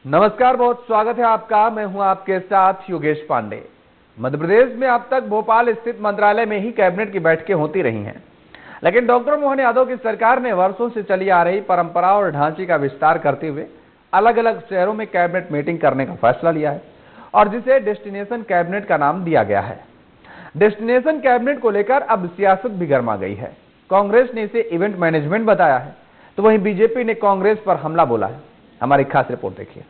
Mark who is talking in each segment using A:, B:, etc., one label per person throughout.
A: नमस्कार, बहुत स्वागत है आपका। मैं हूं आपके साथ योगेश पांडे। मध्य प्रदेश में अब तक भोपाल स्थित मंत्रालय में ही कैबिनेट की बैठकें होती रही हैं, लेकिन डॉक्टर मोहन यादव की सरकार ने वर्षों से चली आ रही परंपरा और ढांचे का विस्तार करते हुए अलग अलग शहरों में कैबिनेट मीटिंग करने का फैसला लिया है और जिसे डेस्टिनेशन कैबिनेट का नाम दिया गया है। डेस्टिनेशन कैबिनेट को लेकर अब सियासत भी गर्मा गई है। कांग्रेस ने इसे इवेंट मैनेजमेंट बताया है, तो वहीं बीजेपी ने कांग्रेस पर हमला बोला है। हमारी खास रिपोर्ट देखिए।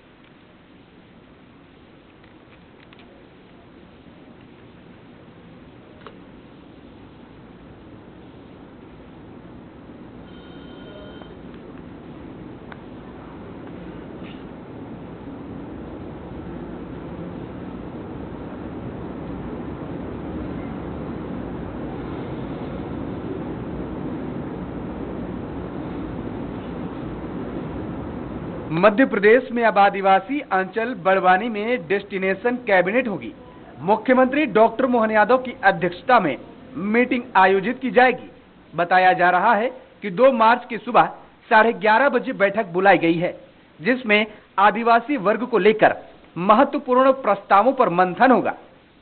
A: मध्य प्रदेश में अब आदिवासी अंचल बड़वानी में डेस्टिनेशन कैबिनेट होगी। मुख्यमंत्री डॉक्टर मोहन यादव की अध्यक्षता में मीटिंग आयोजित की जाएगी। बताया जा रहा है कि 2 मार्च की सुबह 11:30 बजे बैठक बुलाई गई है, जिसमें आदिवासी वर्ग को लेकर महत्वपूर्ण प्रस्तावों पर मंथन होगा।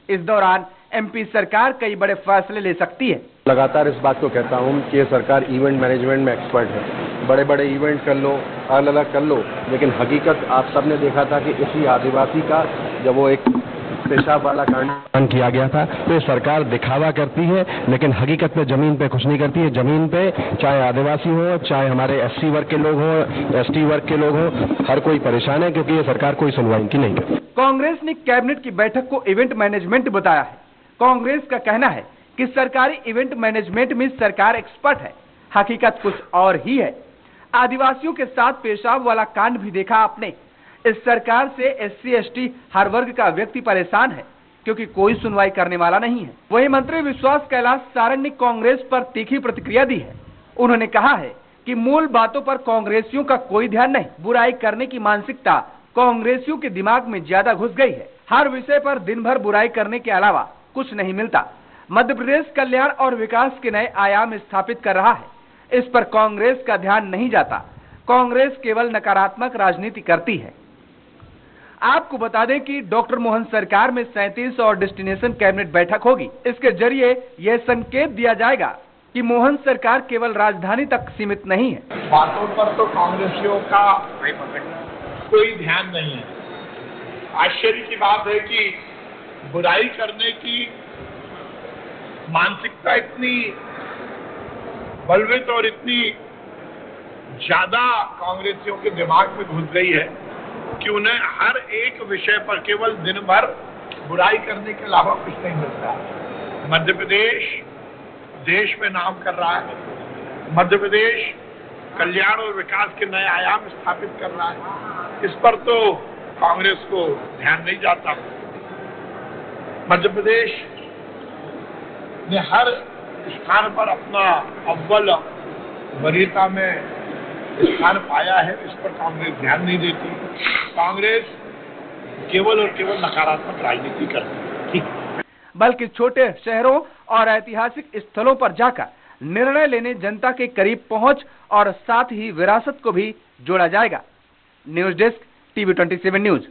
A: इस दौरान एमपी सरकार कई बड़े फैसले ले सकती है।
B: लगातार इस बात को कहता हूं कि ये सरकार इवेंट मैनेजमेंट में एक्सपर्ट है। बड़े बड़े इवेंट कर लो, अलग अलग कर लो, लेकिन हकीकत आप सबने देखा था कि इसी आदिवासी का जब वो एक पेशाब वाला कांड किया गया था, तो ये सरकार दिखावा करती है, लेकिन हकीकत में जमीन पे कुछ नहीं करती है। जमीन पे चाहे आदिवासी हो, चाहे हमारे एससी वर्ग के लोग हो, एसटी वर्ग के लोग हो, हर कोई परेशान है, क्योंकि ये सरकार कोई सुनवाई की नहीं करती।
A: कांग्रेस ने कैबिनेट की बैठक को इवेंट मैनेजमेंट बताया है। कांग्रेस का कहना है कि सरकारी इवेंट मैनेजमेंट में सरकार एक्सपर्ट है। हकीकत कुछ और ही है। आदिवासियों के साथ पेशाब वाला कांड भी देखा आपने। इस सरकार से एससी एसटी हर वर्ग का व्यक्ति परेशान है, क्योंकि कोई सुनवाई करने वाला नहीं है। वहीं मंत्री विश्वास कैलाश सारंग ने कांग्रेस पर तीखी प्रतिक्रिया दी है। उन्होंने कहा है कि मूल बातों पर कांग्रेसियों का कोई ध्यान नहीं। बुराई करने की मानसिकता कांग्रेसियों के दिमाग में ज्यादा घुस गई है। हर विषय पर दिन भर बुराई करने के अलावा कुछ नहीं मिलता। मध्य प्रदेश कल्याण और विकास के नए आयाम स्थापित कर रहा है। इस पर कांग्रेस का ध्यान नहीं जाता। कांग्रेस केवल नकारात्मक राजनीति करती है। आपको बता दें कि डॉक्टर मोहन सरकार में 37 और डेस्टिनेशन कैबिनेट बैठक होगी। इसके जरिए यह संकेत दिया जाएगा कि मोहन सरकार केवल राजधानी तक सीमित नहीं है।
C: बातों पर तो कांग्रेसियों का कोई ध्यान नहीं है। आश्चर्य की बात है कि बुराई करने की मानसिकता इतनी बलवत और इतनी ज्यादा कांग्रेसियों के दिमाग में घुस गई है कि उन्हें हर एक विषय पर केवल दिन भर बुराई करने के अलावा कुछ नहीं मिलता है। मध्य प्रदेश देश में नाम कर रहा है। मध्य प्रदेश कल्याण और विकास के नए आयाम स्थापित कर रहा है। इस पर तो कांग्रेस को ध्यान नहीं जाता। मध्य प्रदेश ने हर स्थान पर अपना अव्वल वरीयता में स्थान पाया है। इस पर कांग्रेस ध्यान नहीं देती। कांग्रेस केवल और केवल नकारात्मक राजनीति करती है।
A: बल्कि छोटे शहरों और ऐतिहासिक स्थलों पर जाकर निर्णय लेने जनता के करीब पहुंच और साथ ही विरासत को भी जोड़ा जाएगा। News desk, TV 27 news.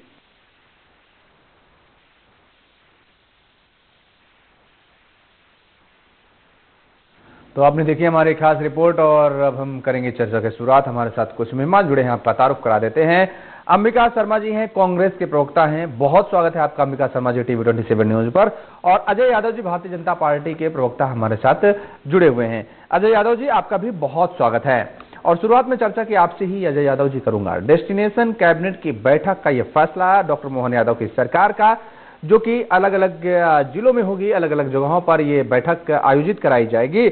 A: तो आपने देखी हमारी खास रिपोर्ट और अब हम करेंगे चर्चा की शुरुआत। हमारे साथ कुछ मेहमान जुड़े हैं, आपका तारुफ करा देते हैं। अंबिका शर्मा जी हैं, कांग्रेस के प्रवक्ता हैं। बहुत स्वागत है आपका अंबिका शर्मा जी टीवी 27 न्यूज पर। और अजय यादव जी भारतीय जनता पार्टी के प्रवक्ता हमारे साथ जुड़े हुए हैं। अजय यादव जी, आपका भी बहुत स्वागत है। और शुरुआत में चर्चा की आपसे ही अजय यादव जी करूंगा। डेस्टिनेशन कैबिनेट की बैठक का यह फैसला डॉक्टर मोहन यादव की सरकार का, जो कि अलग अलग जिलों में होगी, अलग अलग जगहों पर यह बैठक आयोजित कराई जाएगी।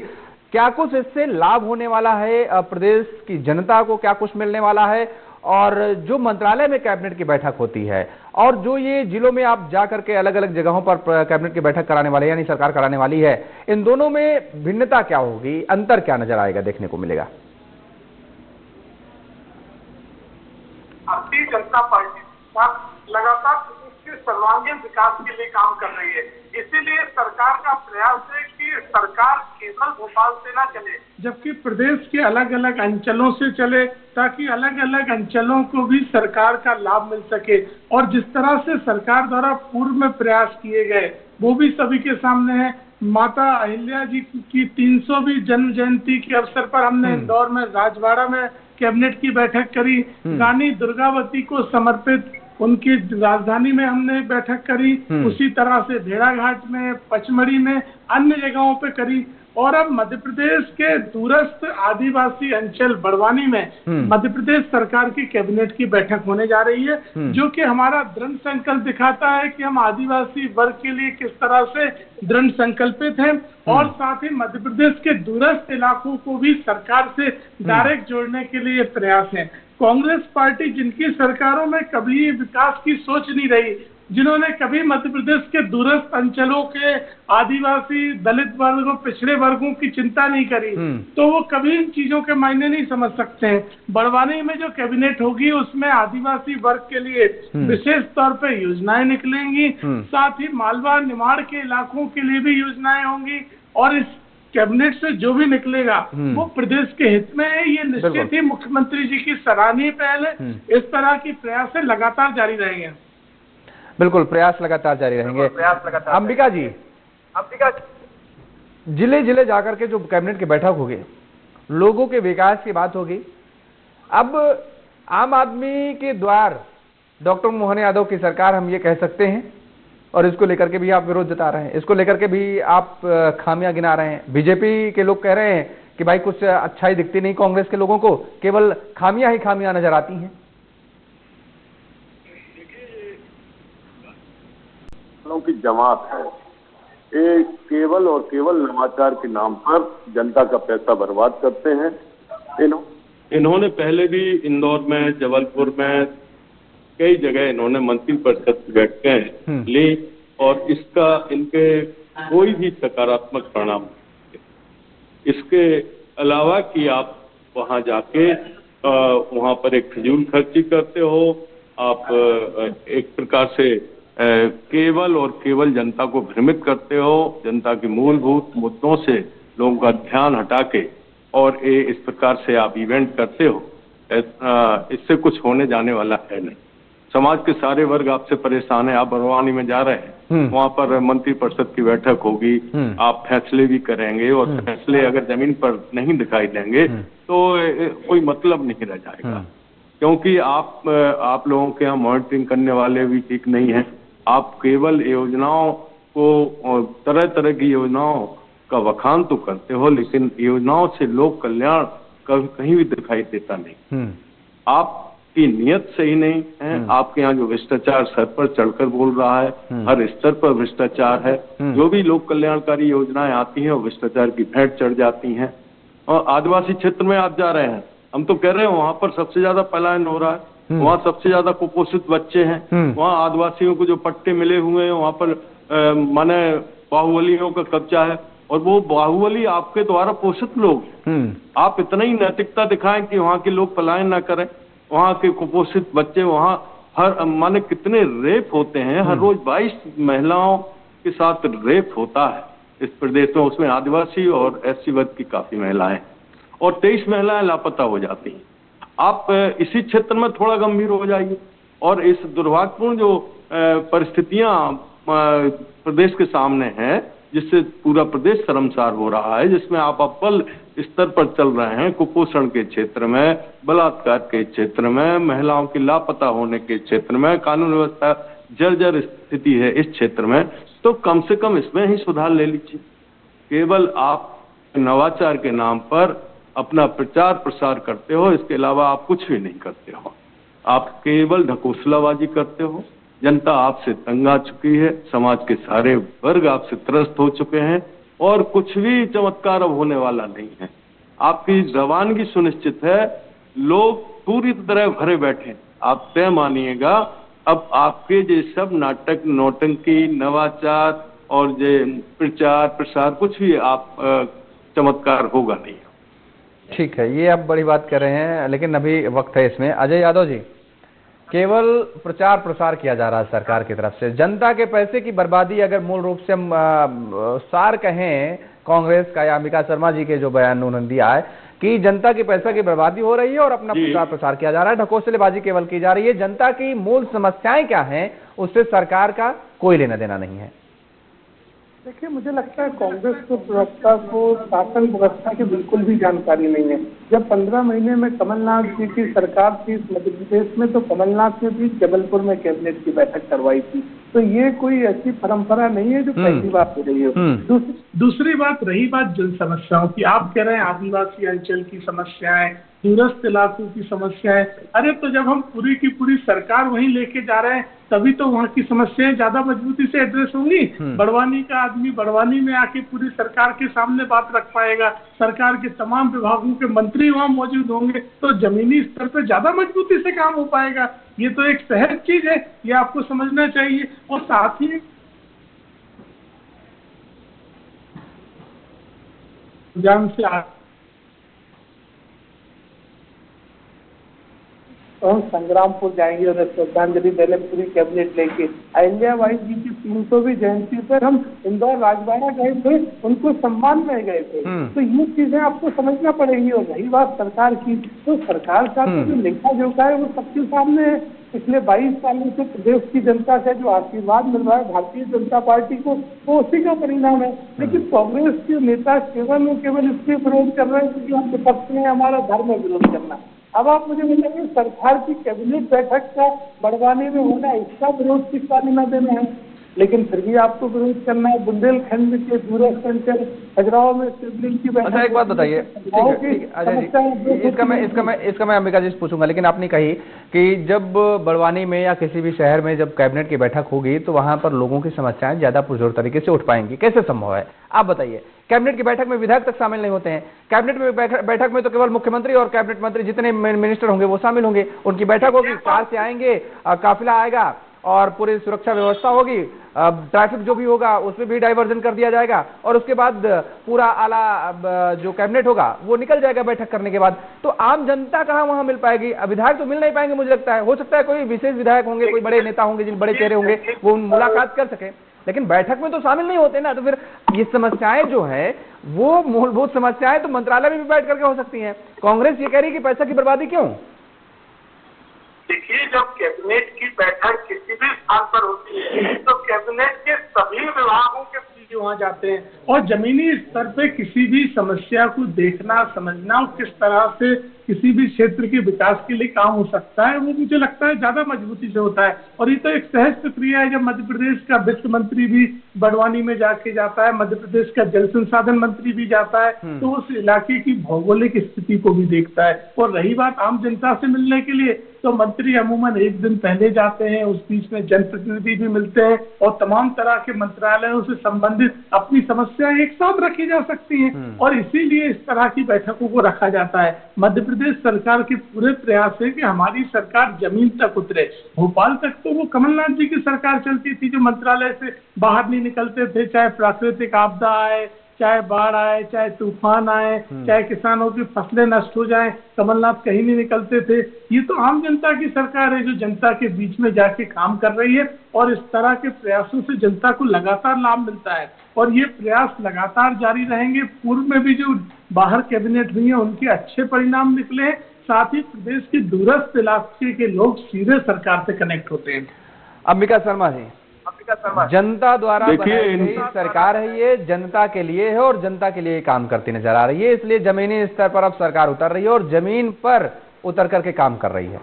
A: क्या कुछ इससे लाभ होने वाला है? प्रदेश की जनता को क्या कुछ मिलने वाला है? और जो मंत्रालय में कैबिनेट की बैठक होती है और जो ये जिलों में आप जा करके अलग अलग जगहों पर कैबिनेट की बैठक कराने वाले यानी सरकार कराने वाली है, इन दोनों में भिन्नता क्या होगी, अंतर क्या नजर आएगा, देखने को मिलेगा?
D: भारतीय जनता पार्टी लगातार प्रदेश के सर्वांगीण विकास के लिए काम कर रही है। इसीलिए सरकार का प्रयास है कि सरकार केवल भोपाल से ना चले, जबकि प्रदेश के अलग अलग अंचलों से चले, ताकि अलग अलग अंचलों को भी सरकार का लाभ मिल सके। और जिस तरह से सरकार द्वारा पूर्व में प्रयास किए गए वो भी सभी के सामने है। माता अहिल्या जी की 300वीं जन्म जयंती के अवसर पर हमने इंदौर में राजवाड़ा में कैबिनेट की बैठक करी। रानी दुर्गावती को समर्पित उनकी राजधानी में हमने बैठक करी। उसी तरह से भेड़ाघाट में, पचमढ़ी में, अन्य जगहों पे करी। और अब मध्य प्रदेश के दूरस्थ आदिवासी अंचल बड़वानी में मध्य प्रदेश सरकार की कैबिनेट की बैठक होने जा रही है, जो कि हमारा दृढ़ संकल्प दिखाता है कि हम आदिवासी वर्ग के लिए किस तरह से दृढ़ संकल्पित हैं। और साथ ही मध्य प्रदेश के दूरस्थ इलाकों को भी सरकार से डायरेक्ट जोड़ने के लिए प्रयास है। कांग्रेस पार्टी जिनकी सरकारों में कभी विकास की सोच नहीं रही, जिन्होंने कभी मध्य प्रदेश के दूरस्थ अंचलों के आदिवासी, दलित वर्गों, पिछड़े वर्गों की चिंता नहीं करी, तो वो कभी इन चीजों के मायने नहीं समझ सकते हैं। बड़वानी में जो कैबिनेट होगी उसमें आदिवासी वर्ग के लिए विशेष तौर पे योजनाएं निकलेंगी, साथ ही मालवा निमाड़ के इलाकों के लिए भी योजनाएं होंगी। और इस कैबिनेट से जो भी निकलेगा वो प्रदेश के हित में है। ये निश्चित ही मुख्यमंत्री जी की सराहनीय पहल है। इस तरह की प्रयास लगातार जारी रहेंगे।
A: बिल्कुल, प्रयास लगातार जारी रहेंगे। अंबिका जी, जिले जिले जाकर के जो कैबिनेट की बैठक होगी, लोगों के विकास की बात होगी। अब आम आदमी के द्वार डॉक्टर मोहन यादव की सरकार, हम ये कह सकते हैं, और इसको लेकर के भी आप विरोध जता रहे हैं, इसको लेकर के भी आप खामियां गिना रहे हैं। बीजेपी के लोग कह रहे हैं कि भाई कुछ अच्छाई दिखती नहीं कांग्रेस के लोगों को, केवल खामियां ही खामियां नजर आती हैं।
E: की जमात है, ये केवल और केवल नवाचार के नाम पर जनता का पैसा बर्बाद करते हैं। इन्होंने पहले भी इंदौर में, जबलपुर में, कई जगह इन्होंने मंत्री परिषद की बैठकें ली और इसका इनके कोई भी सकारात्मक परिणाम नहीं। इसके अलावा कि आप वहां जाके वहां पर एक फिजूल खर्ची करते हो, आप एक प्रकार से केवल और केवल जनता को भ्रमित करते हो, जनता के मूलभूत मुद्दों से लोगों का ध्यान हटा के, और इस प्रकार से आप इवेंट करते हो, इससे कुछ होने जाने वाला है नहीं। समाज के सारे वर्ग आपसे परेशान है। आप बड़वानी में जा रहे हैं, वहां पर मंत्री परिषद की बैठक होगी, आप फैसले भी करेंगे, और फैसले अगर जमीन पर नहीं दिखाई देंगे तो कोई मतलब नहीं रह जाएगा, क्योंकि आप लोगों के यहाँ मॉनिटरिंग करने वाले भी ठीक नहीं है। आप केवल योजनाओं को, तरह तरह की योजनाओं का बखान तो करते हो, लेकिन योजनाओं से लोक कल्याण कहीं भी दिखाई देता नहीं। आपकी नियत सही नहीं है। आपके यहाँ जो भ्रष्टाचार सर पर चढ़कर बोल रहा है, हर स्तर पर भ्रष्टाचार है। जो भी लोक कल्याणकारी योजनाएं आती हैं वो भ्रष्टाचार की भेंट चढ़ जाती हैं। और आदिवासी क्षेत्र में आप जा रहे हैं, हम तो कह रहे हैं वहां पर सबसे ज्यादा पलायन हो रहा है, वहाँ सबसे ज्यादा कुपोषित बच्चे हैं, वहाँ आदिवासियों को जो पट्टे मिले हुए हैं वहाँ पर माने बाहुबलियों का कब्जा है, और वो बाहुबली आपके द्वारा पोषित लोग। आप इतना ही नैतिकता दिखाएं कि वहाँ के लोग पलायन ना करें, वहाँ के कुपोषित बच्चे, वहाँ हर माने कितने रेप होते हैं, हर रोज 22 महिलाओं के साथ रेप होता है इस प्रदेश में, उसमें आदिवासी और SC वर्ग की काफी महिलाएं, और 23 महिलाएं लापता हो जाती हैं। आप इसी क्षेत्र में थोड़ा गंभीर हो जाइए, और इस दुर्भाग्यपूर्ण जो परिस्थितियां प्रदेश के सामने हैं, जिससे पूरा प्रदेश शर्मसार हो रहा है, जिसमें आप अव्वल स्तर पर चल रहे हैं, कुपोषण के क्षेत्र में, बलात्कार के क्षेत्र में, महिलाओं की लापता होने के क्षेत्र में, कानून व्यवस्था जर्जर स्थिति है इस क्षेत्र में, तो कम से कम इसमें ही सुधार ले लीजिए। केवल आप नवाचार के नाम पर अपना प्रचार प्रसार करते हो, इसके अलावा आप कुछ भी नहीं करते हो। आप केवल ढकोसलाबाजी करते हो। जनता आपसे तंग आ चुकी है, समाज के सारे वर्ग आपसे त्रस्त हो चुके हैं, और कुछ भी चमत्कार अब होने वाला नहीं है। आपकी रवानगी सुनिश्चित है, लोग पूरी तरह भरे बैठे। आप तय मानिएगा, अब आपके ये सब नाटक, नौटंकी, नवाचार और ये प्रचार प्रसार कुछ भी आप चमत्कार होगा नहीं।
A: ठीक है, ये आप बड़ी बात कर रहे हैं, लेकिन अभी वक्त है इसमें। अजय यादव जी, केवल प्रचार प्रसार किया जा रहा है सरकार की तरफ से। जनता के पैसे की बर्बादी अगर मूल रूप से हम सार कहें कांग्रेस का या अंबिका शर्मा जी के जो बयान उन्होंने दिया है कि जनता के पैसे की बर्बादी हो रही है और अपना प्रचार प्रसार किया जा रहा है, ढकोसलेबाजी केवल की जा रही है। जनता की मूल समस्याएं क्या हैं उससे सरकार का कोई लेना देना नहीं है।
D: देखिए, मुझे लगता है कांग्रेस को प्रवक्ता को शासन व्यवस्था की बिल्कुल भी जानकारी नहीं है। जब 15 महीने में कमलनाथ जी की सरकार थी मध्य प्रदेश में, तो कमलनाथ ने भी जबलपुर में कैबिनेट की बैठक करवाई थी। तो ये कोई ऐसी परंपरा नहीं है जो पहली बात हो रही है। दूसरी बात, रही बात जन समस्याओं की, आप कह रहे हैं आदिवासी अंचल की समस्याएं, दूरस्थ इलाकों की समस्याएं। अरे तो जब हम पूरी की पूरी सरकार वहीं लेके जा रहे हैं तभी तो वहाँ की समस्याएं ज्यादा मजबूती से एड्रेस होंगी। बड़वानी का आदमी बड़वानी में आके पूरी सरकार के सामने बात रख पाएगा, सरकार के तमाम विभागों के मंत्री वहाँ मौजूद होंगे, तो जमीनी स्तर पर ज्यादा मजबूती से काम हो पाएगा। ये तो एक सहज चीज है, ये आपको समझना चाहिए। और साथ ही जान से हम संग्रामपुर जाएंगे और श्रद्धांजलि देने पूरी कैबिनेट लेके। अहिल्याबाई जी की 300वीं जयंती पर हम इंदौर राजवाड़ा गए थे, उनको सम्मान में गए थे। तो ये चीजें आपको समझना पड़ेगी। और रही बात सरकार की, तो सरकार का जो लेखा जोखा है वो सबके सामने है। पिछले 22 सालों से प्रदेश की जनता से जो आशीर्वाद मिल रहा है भारतीय जनता पार्टी को, वो उसी का परिणाम है। लेकिन कांग्रेस के नेता केवल इसलिए विरोध कर रहे हैं क्योंकि हम विपक्ष में, हमारा धर्म है विरोध करना। अब आप मुझे बताइए, सरकार की कैबिनेट बैठक का बड़वानी में होना, इसका विरोध किसका लेना देना है? लेकिन फिर भी आपको विरोध करना है। बुंदेलखंड के दूरस्थ अंचल खजुराहो में शिवलिंग की बैठक।
A: अच्छा, एक बात बताइए, इसका मैं अंबिका जी से पूछूंगा, लेकिन आपने कही कि जब बड़वानी में या किसी भी शहर में जब कैबिनेट की बैठक होगी तो वहां पर लोगों की समस्याएं ज्यादा पुरजोर तरीके से उठ पाएंगी, कैसे संभव है? आप बताइए। कैबिनेट की बैठक में विधायक तक शामिल नहीं होते हैं। कैबिनेट में बैठक में तो केवल मुख्यमंत्री और कैबिनेट मंत्री जितने मिनिस्टर होंगे वो शामिल होंगे। उनकी बैठक होगी, कार से आएंगे, काफिला आएगा और पूरी सुरक्षा व्यवस्था होगी, ट्रैफिक जो भी होगा उसमें भी डाइवर्जन कर दिया जाएगा और उसके बाद पूरा आला जो कैबिनेट होगा वो निकल जाएगा बैठक करने के बाद। तो आम जनता कहाँ वहां मिल पाएगी? विधायक तो मिल नहीं पाएंगे मुझे लगता है। हो सकता है कोई विशेष विधायक होंगे, कोई बड़े नेता होंगे, जिन बड़े चेहरे होंगे वो मुलाकात कर सके, लेकिन बैठक में तो शामिल नहीं होते ना। तो फिर ये समस्याएं जो है वो मूलभूत समस्याएं तो मंत्रालय में भी बैठ करके हो सकती हैं। कांग्रेस ये कह रही है कि पैसा की बर्बादी क्यों?
D: देखिए, जब कैबिनेट की बैठक किसी भी स्थान पर होती है तो कैबिनेट के सभी विभागों के वहाँ जाते हैं और जमीनी स्तर पे किसी भी समस्या को देखना, समझना और किस तरह से किसी भी क्षेत्र के विकास के लिए काम हो सकता है, वो मुझे लगता है ज्यादा मजबूती से होता है। और ये तो एक सहज प्रक्रिया है। जब मध्य प्रदेश का वित्त मंत्री भी बड़वानी में जाके जाता है, मध्य प्रदेश का जल संसाधन मंत्री भी जाता है, तो उस इलाके की भौगोलिक स्थिति को भी देखता है। और रही बात आम जनता से मिलने के लिए, तो मंत्री अमूमन एक दिन पहले जाते हैं, उस बीच में जनप्रतिनिधि भी मिलते हैं और तमाम तरह के मंत्रालयों से संबंधित अपनी समस्याएं एक साथ रखी जा सकती हैं। और इसीलिए इस तरह की बैठकों को रखा जाता है। मध्य प्रदेश सरकार के पूरे प्रयास है कि हमारी सरकार जमीन तक उतरे। भोपाल तक तो वो कमलनाथ जी की सरकार चलती थी जो मंत्रालय से बाहर नहीं निकलते थे, चाहे प्राकृतिक आपदा आए, चाहे बाढ़ आए, चाहे तूफान आए, चाहे किसानों की फसलें नष्ट हो जाएं, कमलनाथ कहीं नहीं निकलते थे। ये तो आम जनता की सरकार है जो जनता के बीच में जाके काम कर रही है और इस तरह के प्रयासों से जनता को लगातार लाभ मिलता है और ये प्रयास लगातार जारी रहेंगे। पूर्व में भी जो बाहर कैबिनेट हुई है उनके अच्छे परिणाम निकले हैं। साथ ही प्रदेश के दूरस्थ इलाके के लोग सीधे सरकार से कनेक्ट होते हैं।
A: अंबिका शर्मा जी, जनता द्वारा बनाई गई सरकार है, ये जनता के लिए है और जनता के लिए काम करती नजर आ रही है, इसलिए जमीनी स्तर पर अब सरकार उतर रही है और जमीन पर उतर करके काम कर रही है।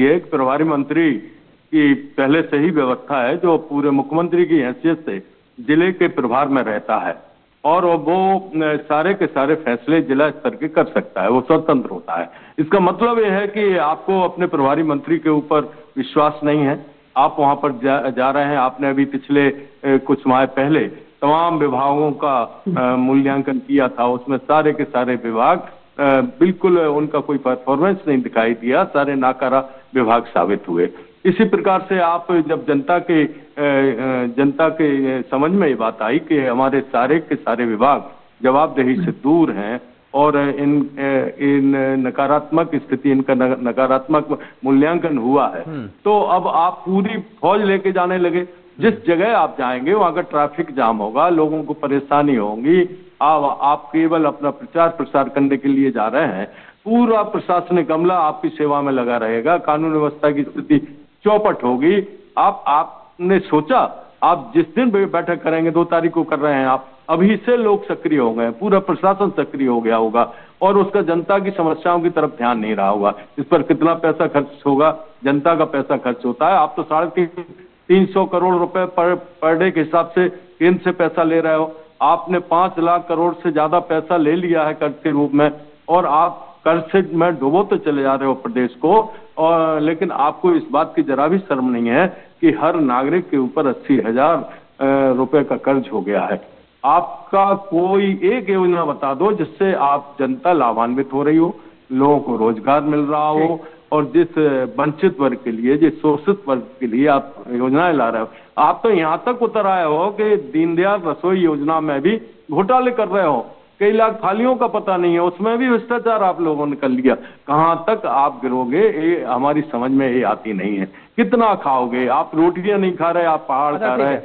E: एक प्रभारी मंत्री की पहले से ही व्यवस्था है जो पूरे मुख्यमंत्री की हैसियत से जिले के प्रभार में रहता है और वो सारे के सारे फैसले जिला स्तर के कर सकता है, वो स्वतंत्र होता है। इसका मतलब ये है कि आपको अपने प्रभारी मंत्री के ऊपर विश्वास नहीं है, आप वहां पर जा रहे हैं। आपने अभी पिछले कुछ माह पहले तमाम विभागों का मूल्यांकन किया था, उसमें सारे के सारे विभाग बिल्कुल उनका कोई परफॉर्मेंस नहीं दिखाई दिया, सारे नाकारा विभाग साबित हुए। इसी प्रकार से आप जब जनता के समझ में ये बात आई कि हमारे सारे के सारे विभाग जवाबदेही से दूर हैं और इन नकारात्मक स्थिति, इनका नकारात्मक मूल्यांकन हुआ है, तो अब आप पूरी फौज लेके जाने लगे। जिस जगह आप जाएंगे वहां का ट्रैफिक जाम होगा, लोगों को परेशानी होगी। आप केवल अपना प्रचार प्रसार करने के लिए जा रहे हैं। पूरा प्रशासनिक अमला आपकी सेवा में लगा रहेगा, कानून व्यवस्था की स्थिति चौपट होगी। आपने सोचा, आप जिस दिन बैठक करेंगे, 2 तारीख को कर रहे हैं आप, अभी से लोग सक्रिय हो गए, पूरा प्रशासन सक्रिय हो गया होगा और उसका जनता की समस्याओं की तरफ ध्यान नहीं रहा होगा। इस पर कितना पैसा खर्च होगा, जनता का पैसा खर्च होता है। आप तो 350 करोड़ रुपए पर डे के हिसाब से केंद्र से पैसा ले रहे हो। आपने 5 लाख करोड़ से ज्यादा पैसा ले लिया है कर्ज के रूप में, और आप कर्ज से में डुबोते चले जा रहे हो प्रदेश को। और लेकिन आपको इस बात की जरा भी शर्म नहीं है कि हर नागरिक के ऊपर 80,000 रुपए का कर्ज हो गया है। आपका कोई एक योजना बता दो जिससे आप जनता लाभान्वित हो रही हो, लोगों को रोजगार मिल रहा हो, और जिस वंचित वर्ग के लिए, जिस शोषित वर्ग के लिए आप योजनाएं ला रहे हो। आप तो यहाँ तक उतर आए हो कि दीनदयाल रसोई योजना में भी घोटाले कर रहे हो। कई लाख थालियों का पता नहीं है, उसमें भी भ्रष्टाचार आप लोगों ने कर लिया। कहाँ तक आप गिरोगे, ये हमारी समझ में ये आती नहीं है। कितना खाओगे आप? रोटियां नहीं खा रहे, आप पहाड़ खा रहे,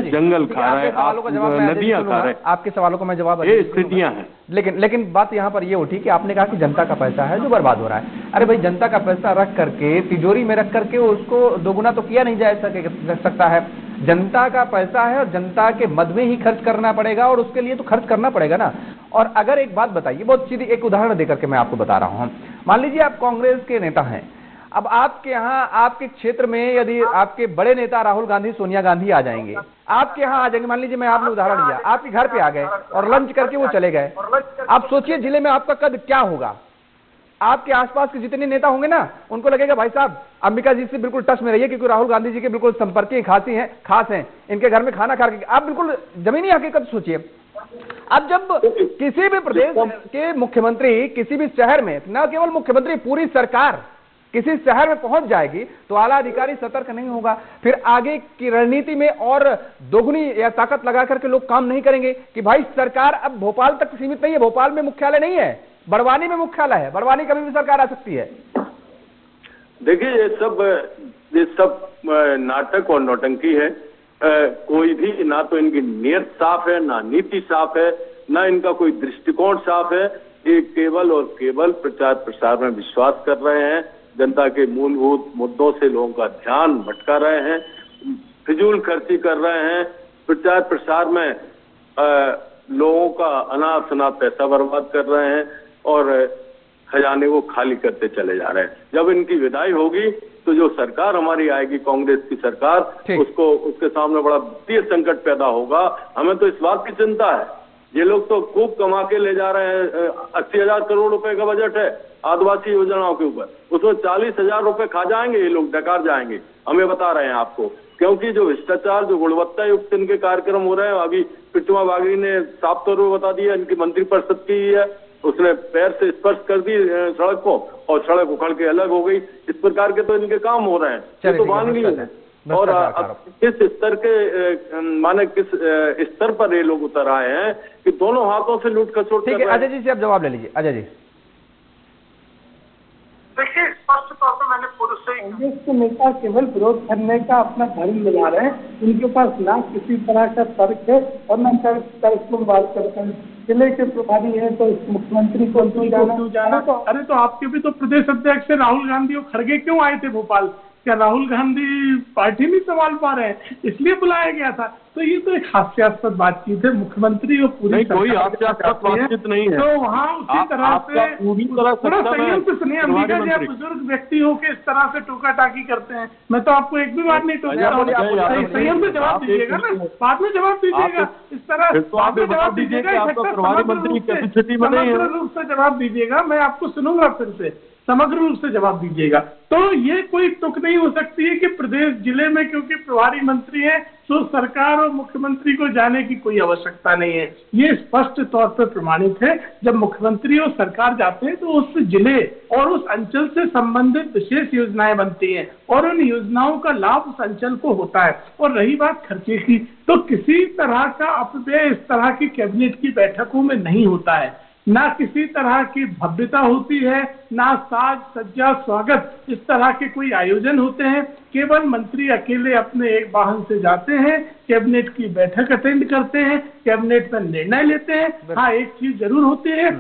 E: जंगल खा रहे, आप नदियां खा रहे।
A: आपके सवालों को मैं जवाब,
E: ये स्थितियां हैं।
A: लेकिन बात यहाँ पर ये उठी कि आपने कहा कि जनता का पैसा है जो बर्बाद हो रहा है। अरे भाई, जनता का पैसा रख करके, तिजोरी में रख करके उसको दोगुना तो किया नहीं जा सकता है। जनता का पैसा है और जनता के मद में ही खर्च करना पड़ेगा, और उसके लिए तो खर्च करना पड़ेगा ना। और अगर एक बात बताइए, बहुत सीधी एक उदाहरण देकर के मैं आपको बता रहा हूं। मान लीजिए आप कांग्रेस के नेता हैं, अब आपके यहाँ, आपके क्षेत्र में यदि आपके बड़े नेता राहुल गांधी, सोनिया गांधी आ जाएंगे, आपके यहाँ आ जाएंगे, मान लीजिए मैं आपने उदाहरण दिया, आपके घर पे आ गए और लंच करके वो चले गए, आप सोचिए जिले में आपका कद क्या होगा। आपके आसपास के जितने नेता होंगे ना, उनको लगेगा भाई साहब अंबिका जी से बिल्कुल टच में रहिए, क्योंकि राहुल गांधी जी के बिल्कुल संपर्की खास हैं, इनके घर में खाना खा के। आप बिल्कुल जमीनी हकीकत सोचिए। अब जब किसी भी प्रदेश के मुख्यमंत्री किसी भी शहर में, न केवल मुख्यमंत्री, पूरी सरकार किसी शहर में पहुंच जाएगी, तो आला अधिकारी सतर्क नहीं होगा, फिर आगे की रणनीति में और दोगुनी या ताकत लगा करके लोग काम नहीं करेंगे कि भाई सरकार अब भोपाल तक सीमित नहीं है, भोपाल में मुख्यालय नहीं है, बड़वानी में मुख्यालय है, बड़वानी कभी भी सरकार आ सकती है।
E: देखिए, ये सब नाटक और नौटंकी है। कोई भी, ना तो इनकी नीयत साफ है, ना नीति साफ है, ना इनका कोई दृष्टिकोण साफ है। ये केवल और केवल प्रचार प्रसार में विश्वास कर रहे हैं, जनता के मूलभूत मुद्दों से लोगों का ध्यान भटका रहे हैं, फिजूल खर्ची कर रहे हैं, प्रचार प्रसार में लोगों का अनाप शनाप पैसा बर्बाद कर रहे हैं और खजाने को खाली करते चले जा रहे हैं। जब इनकी विदाई होगी तो जो सरकार हमारी आएगी, कांग्रेस की सरकार, उसके सामने बड़ा वित्तीय संकट पैदा होगा। हमें तो इस बात की चिंता है, ये लोग तो खूब कमा के ले जा रहे हैं। 80,000 करोड़ रुपए का बजट है आदिवासी योजनाओं के ऊपर, उसमें 40,000 रुपए खा जाएंगे ये लोग, डकार जाएंगे। हमें बता रहे हैं आपको, क्योंकि जो भ्रष्टाचार, जो गुणवत्ता युक्त इनके कार्यक्रम हो रहे हैं, अभी प्रतिमा बागड़ी ने साफ तौर पर बता दिया, इनकी मंत्रिपरिषद की है, उसने पैर से स्पर्श कर दी सड़क को और सड़क उखड़ के अलग हो गई। इस प्रकार के तो इनके काम हो रहे हैं, ये तो वानगी है। और किस स्तर के, माने किस स्तर पर ये लोग उतर आए हैं कि दोनों हाथों से लूट खसोट।
A: ठीक है, अजय जी से आप जवाब ले लीजिए। अजय जी,
D: देखिए, स्पष्ट तौर पर मैंने पूर्व से कांग्रेस के नेता केवल विरोध करने का अपना धर्म निभा रहे हैं। उनके पास ना किसी तरह का तर्क है और न तर्क को बात करते हैं। जिले के प्रभारी है तो मुख्यमंत्री को क्यों जाना? अरे तो आपके भी तो प्रदेश अध्यक्ष राहुल गांधी और खड़गे क्यों आए थे भोपाल? क्या राहुल गांधी पार्टी नहीं संभाल पा रहे हैं, इसलिए बुलाया गया था? तो ये तो एक हास्यास्पद बातचीत है। मुख्यमंत्री और पूरी
E: कोई हास्यास्पद बातचीत नहीं है,
D: तो वहाँ उसी तरह से
E: पूरी तरह
D: संयम से सुनिए। अंबिका जी, आप बुजुर्ग व्यक्ति हो के इस तरह से टोका टाकी करते हैं, मैं तो आपको एक भी बात नहीं टोकता हूँ। संयम से जवाब दीजिएगा ना, बाद में जवाब दीजिएगा। इस तरह जवाब दीजिएगा, समग्र रूप से जवाब दीजिएगा। मैं आपको सुनूंगा, फिर से समग्र रूप से जवाब दीजिएगा। तो ये कोई तुक नहीं हो सकती है कि प्रदेश जिले में क्योंकि प्रभारी मंत्री है तो सरकार और मुख्यमंत्री को जाने की कोई आवश्यकता नहीं है। ये स्पष्ट तौर पर प्रमाणित है। जब मुख्यमंत्री और सरकार जाते हैं तो उस जिले और उस अंचल से संबंधित विशेष योजनाएं बनती हैं और उन योजनाओं का लाभ उस अंचल को होता है। और रही बात खर्चे की, तो किसी तरह का अपव्यय इस तरह की कैबिनेट की बैठकों में नहीं होता है। ना किसी तरह की भव्यता होती है, ना साज सज्जा स्वागत इस तरह के कोई आयोजन होते हैं। केवल मंत्री अकेले अपने एक वाहन से जाते हैं, कैबिनेट की बैठक अटेंड करते हैं, कैबिनेट में निर्णय लेते हैं। हाँ, एक चीज जरूर होती है,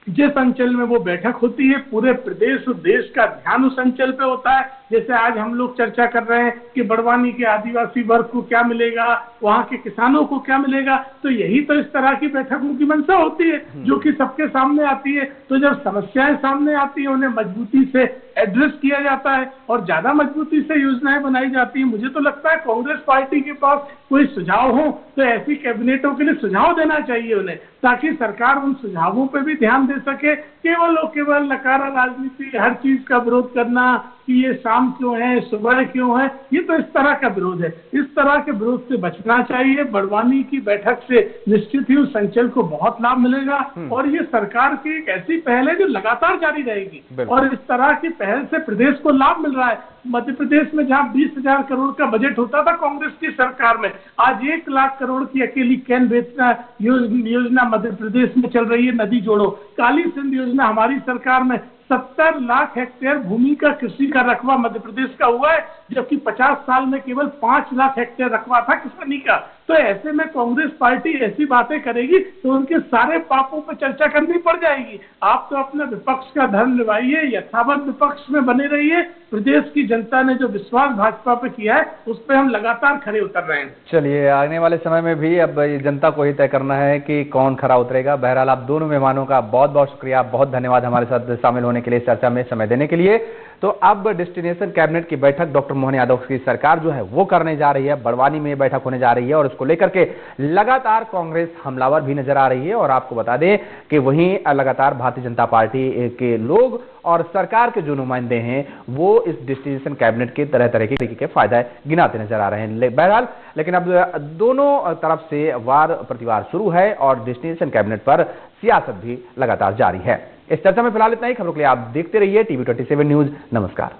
D: जिस अंचल में वो बैठक होती है पूरे प्रदेश और देश का ध्यान उस अंचल पे होता है। जैसे आज हम लोग चर्चा कर रहे हैं कि बड़वानी के आदिवासी वर्ग को क्या मिलेगा, वहाँ के किसानों को क्या मिलेगा, तो यही तो इस तरह की बैठकों की मंशा होती है जो कि सबके सामने आती है। तो जब समस्याएं सामने आती है उन्हें मजबूती से एड्रेस किया जाता है और ज्यादा मजबूती से योजनाएं बनाई जाती है। मुझे तो लगता है कांग्रेस पार्टी के पास कोई सुझाव हो तो ऐसी कैबिनेटों के लिए सुझाव देना चाहिए उन्हें, ताकि सरकार उन सुझावों पर भी ध्यान दे सके। केवल और केवल नकारा राजनीति, हर चीज का विरोध करना कि ये शाम क्यों है, सुबह क्यों है, ये तो इस तरह का विरोध है। इस तरह के विरोध से बचना चाहिए। बड़वानी की बैठक से निश्चित ही उस अंचल को बहुत लाभ मिलेगा और ये सरकार की एक ऐसी पहल है जो लगातार जारी रहेगी और इस तरह की पहल से प्रदेश को लाभ मिल रहा है। मध्य प्रदेश में जहां 20,000 करोड़ का बजट होता था कांग्रेस की सरकार में, आज 1 लाख करोड़ की अकेली कैन बेचना योजना मध्य प्रदेश में चल रही है। नदी जोड़ो, काली सिंध योजना हमारी सरकार में 70 लाख हेक्टेयर भूमि का कृषि का रकबा मध्य प्रदेश का हुआ है, जबकि 50 साल में केवल 5 लाख हेक्टेयर रकबा था किसानी का। तो ऐसे में कांग्रेस पार्टी ऐसी बातें करेगी तो उनके सारे पापों पर चर्चा करनी पड़ जाएगी। आप तो अपने विपक्ष का धर्म निभाइए, यथावत विपक्ष में बने रहिए। प्रदेश की जनता ने जो विश्वास भाजपा पे किया है उस पर हम लगातार खड़े उतर रहे हैं।
A: चलिए, आने वाले समय में भी अब जनता को ही तय करना है कि कौन खरा उतरेगा। बहरहाल आप दोनों मेहमानों का बहुत बहुत शुक्रिया, बहुत धन्यवाद हमारे साथ शामिल होने के लिए, चर्चा में समय देने के लिए। तो अब डेस्टिनेशन कैबिनेट की बैठक डॉक्टर मोहन यादव की सरकार जो है वो करने जा रही है। बड़वानी में बैठक होने जा रही है और उसको लेकर के लगातार कांग्रेस हमलावर भी नजर आ रही है। और आपको बता दें कि वहीं लगातार भारतीय जनता पार्टी के लोग और सरकार के जो नुमाइंदे हैं वो इस डेस्टिनेशन कैबिनेट के तरह तरह के फायदा गिनाते नजर आ रहे हैं। बहरहाल लेकिन अब दोनों तरफ से वार प्रतिवार शुरू है और डेस्टिनेशन कैबिनेट पर सियासत भी लगातार जारी है। इस चर्चा में फिलहाल इतना ही। खबरों के लिए आप देखते रहिए TV 27 न्यूज। नमस्कार।